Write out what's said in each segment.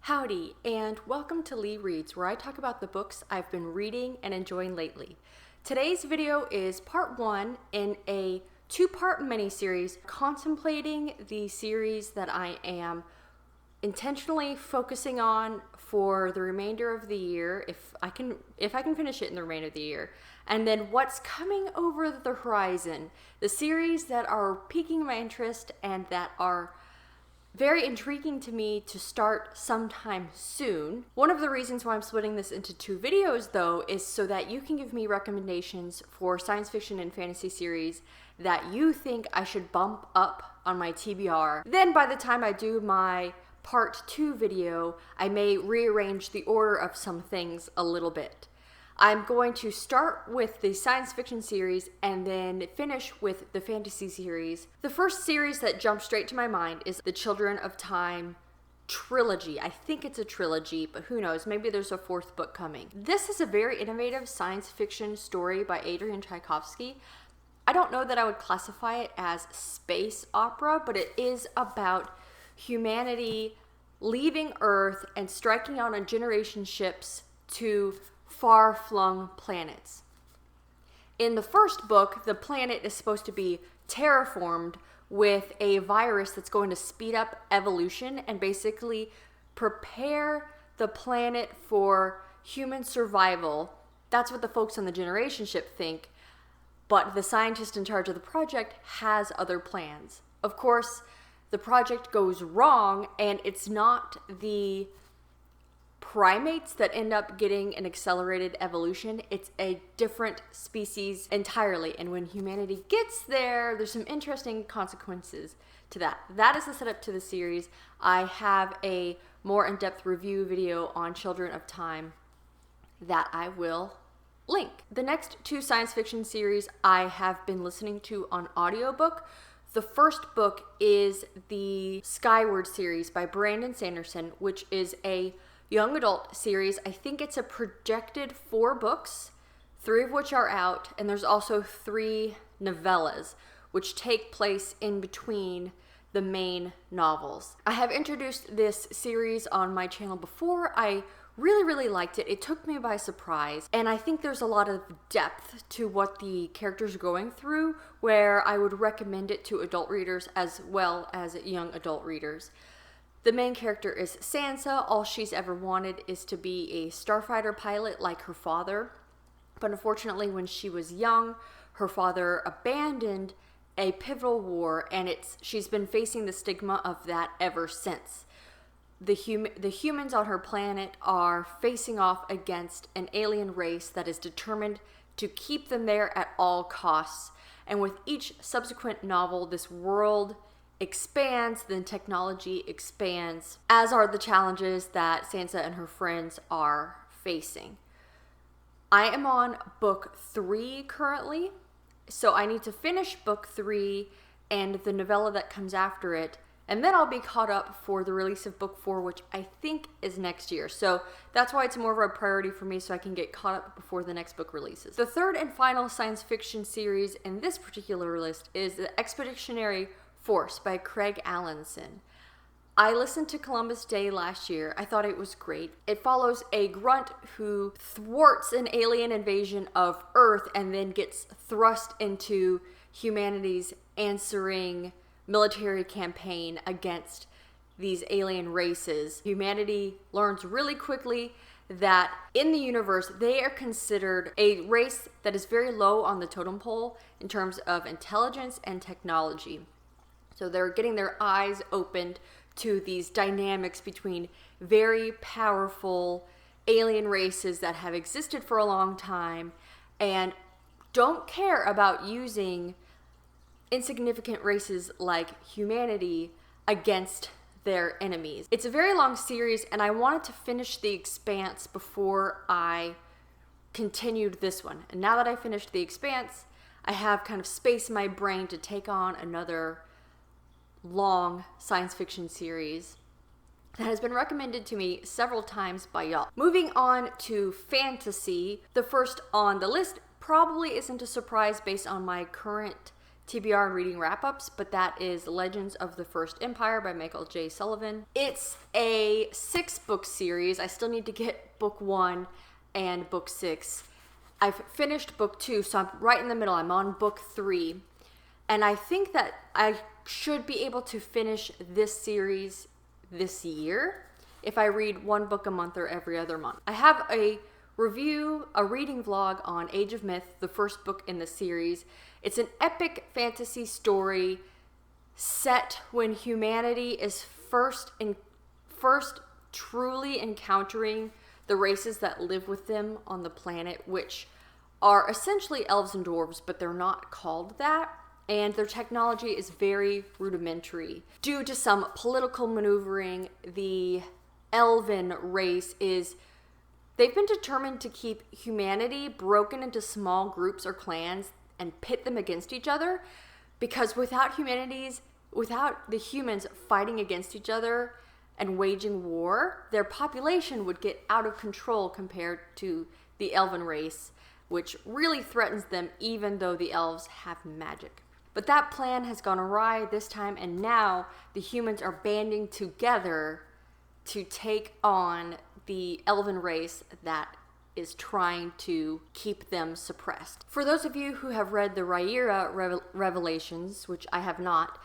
Howdy, and welcome to LeeReads, where I talk about the books I've been reading and enjoying lately. Today's video is part one in a two-part miniseries contemplating the series that I am intentionally focusing on for the remainder of the year, if I can finish it in the remainder of the year, and then what's coming over the horizon, the series that are piquing my interest and that are very intriguing to me to start sometime soon. One of the reasons why I'm splitting this into two videos, though, is so that you can give me recommendations for science fiction and fantasy series that you think I should bump up on my TBR. Then by the time I do my part two video, I may rearrange the order of some things a little bit. I'm going to start with the science fiction series and then finish with the fantasy series. The first series that jumped straight to my mind is the Children of Time trilogy. I think it's a trilogy, but who knows? Maybe there's a fourth book coming. This is a very innovative science fiction story by Adrian Tchaikovsky. I don't know that I would classify it as space opera, but it is about humanity leaving Earth and striking out on generation ships to far-flung planets. In the first book, the planet is supposed to be terraformed with a virus that's going to speed up evolution and basically prepare the planet for human survival. That's what the folks on the generation ship think, but the scientist in charge of the project has other plans. Of course, the project goes wrong, and it's not the primates that end up getting an accelerated evolution. It's a different species entirely, and when humanity gets there, there's some interesting consequences to that. That is the setup to the series. I have a more in-depth review video on Children of Time that I will link. The next two science fiction series I have been listening to on audiobook. The first book is the Skyward series by Brandon Sanderson, which is a young adult series. I think it's a projected 4 books, 3 of which are out, and there's also 3 novellas, which take place in between the main novels. I have introduced this series on my channel before. I really liked it. It took me by surprise, and I think there's a lot of depth to what the characters are going through, where I would recommend it to adult readers as well as young adult readers. The main character is Sansa. All she's ever wanted is to be a starfighter pilot like her father. But unfortunately, when she was young, her father abandoned a pivotal war, and she's been facing the stigma of that ever since. The humans on her planet are facing off against an alien race that is determined to keep them there at all costs. And with each subsequent novel, this world expands, then technology expands, as are the challenges that Sansa and her friends are facing. I am on book 3 currently, so I need to finish book 3 and the novella that comes after it, and then I'll be caught up for the release of book 4, which I think is next year. So that's why it's more of a priority for me, so I can get caught up before the next book releases. The third and final science fiction series in this particular list is The Expeditionary Force by Craig Allenson. I listened to Columbus Day last year. I thought it was great. It follows a grunt who thwarts an alien invasion of Earth and then gets thrust into humanity's answering military campaign against these alien races. Humanity learns really quickly that in the universe, they are considered a race that is very low on the totem pole in terms of intelligence and technology. So they're getting their eyes opened to these dynamics between very powerful alien races that have existed for a long time and don't care about using insignificant races like humanity against their enemies. It's a very long series, and I wanted to finish The Expanse before I continued this one. And now that I finished The Expanse, I have kind of space in my brain to take on another long science fiction series that has been recommended to me several times by y'all. Moving on to fantasy, the first on the list probably isn't a surprise based on my current TBR and reading wrap-ups, but that is Legends of the First Empire by Michael J. Sullivan. It's a 6-book series. I still need to get book 1 and book 6. I've finished book 2, so I'm right in the middle. I'm on book 3. And I think that I should be able to finish this series this year if I read 1 book a month or every other month. I have a reading vlog on Age of Myth, the first book in the series. It's an epic fantasy story set when humanity is first truly encountering the races that live with them on the planet, which are essentially elves and dwarves, but they're not called that. And their technology is very rudimentary. Due to some political maneuvering, the elven race they've been determined to keep humanity broken into small groups or clans and pit them against each other, because without the humans fighting against each other and waging war, their population would get out of control compared to the elven race, which really threatens them even though the elves have magic. But that plan has gone awry this time, and now the humans are banding together to take on the elven race that is trying to keep them suppressed. For those of you who have read the Rhaenyra Revelations, which I have not,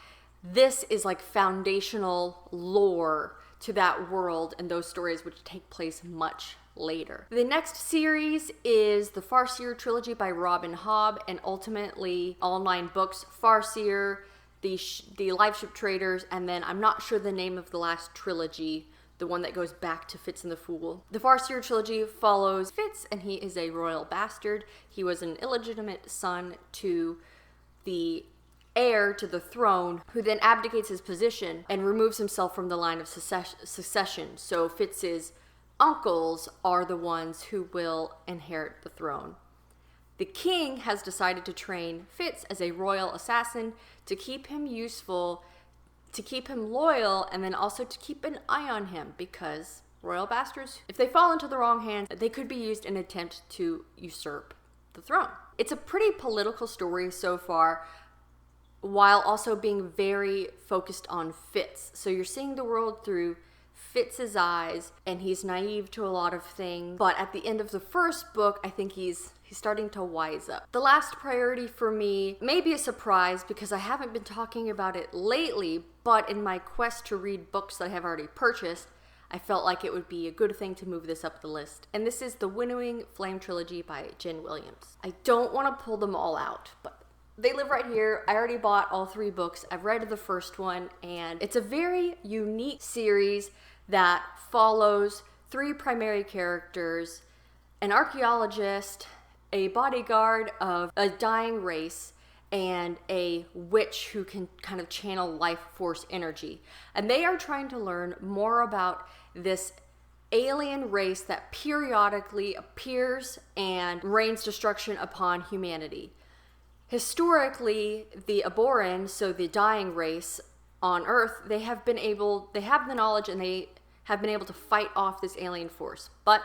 this is like foundational lore to that world and those stories which take place much later. The next series is the Farseer trilogy by Robin Hobb, and ultimately all 9 books, Farseer, the Liveship Traders, and then I'm not sure the name of the last trilogy, the one that goes back to Fitz and the Fool. The Farseer trilogy follows Fitz, and he is a royal bastard. He was an illegitimate son to the heir to the throne, who then abdicates his position and removes himself from the line of succession. So Fitz's uncles are the ones who will inherit the throne. The king has decided to train Fitz as a royal assassin to keep him useful, to keep him loyal, and then also to keep an eye on him, because royal bastards, if they fall into the wrong hands, they could be used in an attempt to usurp the throne. It's a pretty political story so far, while also being very focused on Fitz. So you're seeing the world through Fitz's eyes, and he's naive to a lot of things. But at the end of the first book, I think he's starting to wise up. The last priority for me may be a surprise because I haven't been talking about it lately, but in my quest to read books that I have already purchased, I felt like it would be a good thing to move this up the list. And this is the Winnowing Flame trilogy by Jen Williams. I don't want to pull them all out, but they live right here. I already bought all 3 books. I've read the first one, and it's a very unique series that follows 3 primary characters: an archaeologist, a bodyguard of a dying race, and a witch who can kind of channel life force energy. And they are trying to learn more about this alien race that periodically appears and rains destruction upon humanity. Historically, the Aboran, so the dying race on Earth, they have the knowledge, and they have been able to fight off this alien force. But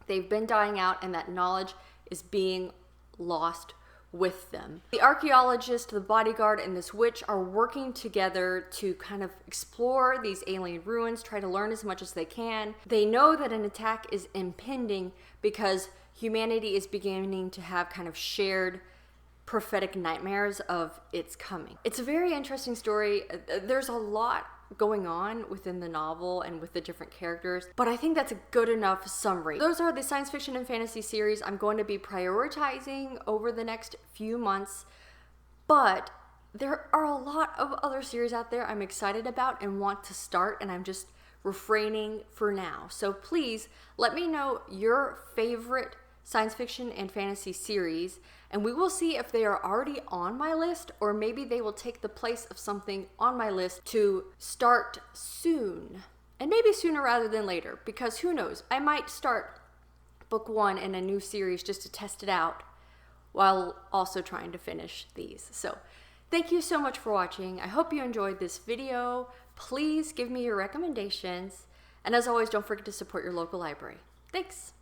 they've been dying out, and that knowledge is being lost with them. The archaeologist, the bodyguard, and this witch are working together to kind of explore these alien ruins, try to learn as much as they can. They know that an attack is impending because humanity is beginning to have kind of shared prophetic nightmares of its coming. It's a very interesting story. There's a lot going on within the novel and with the different characters, but I think that's a good enough summary. Those are the science fiction and fantasy series I'm going to be prioritizing over the next few months, but there are a lot of other series out there I'm excited about and want to start, and I'm just refraining for now. So please let me know your favorite science fiction and fantasy series, and we will see if they are already on my list, or maybe they will take the place of something on my list to start soon. And maybe sooner rather than later, because who knows, I might start book 1 in a new series just to test it out while also trying to finish these. So thank you so much for watching. I hope you enjoyed this video. Please give me your recommendations, and as always, don't forget to support your local library. Thanks.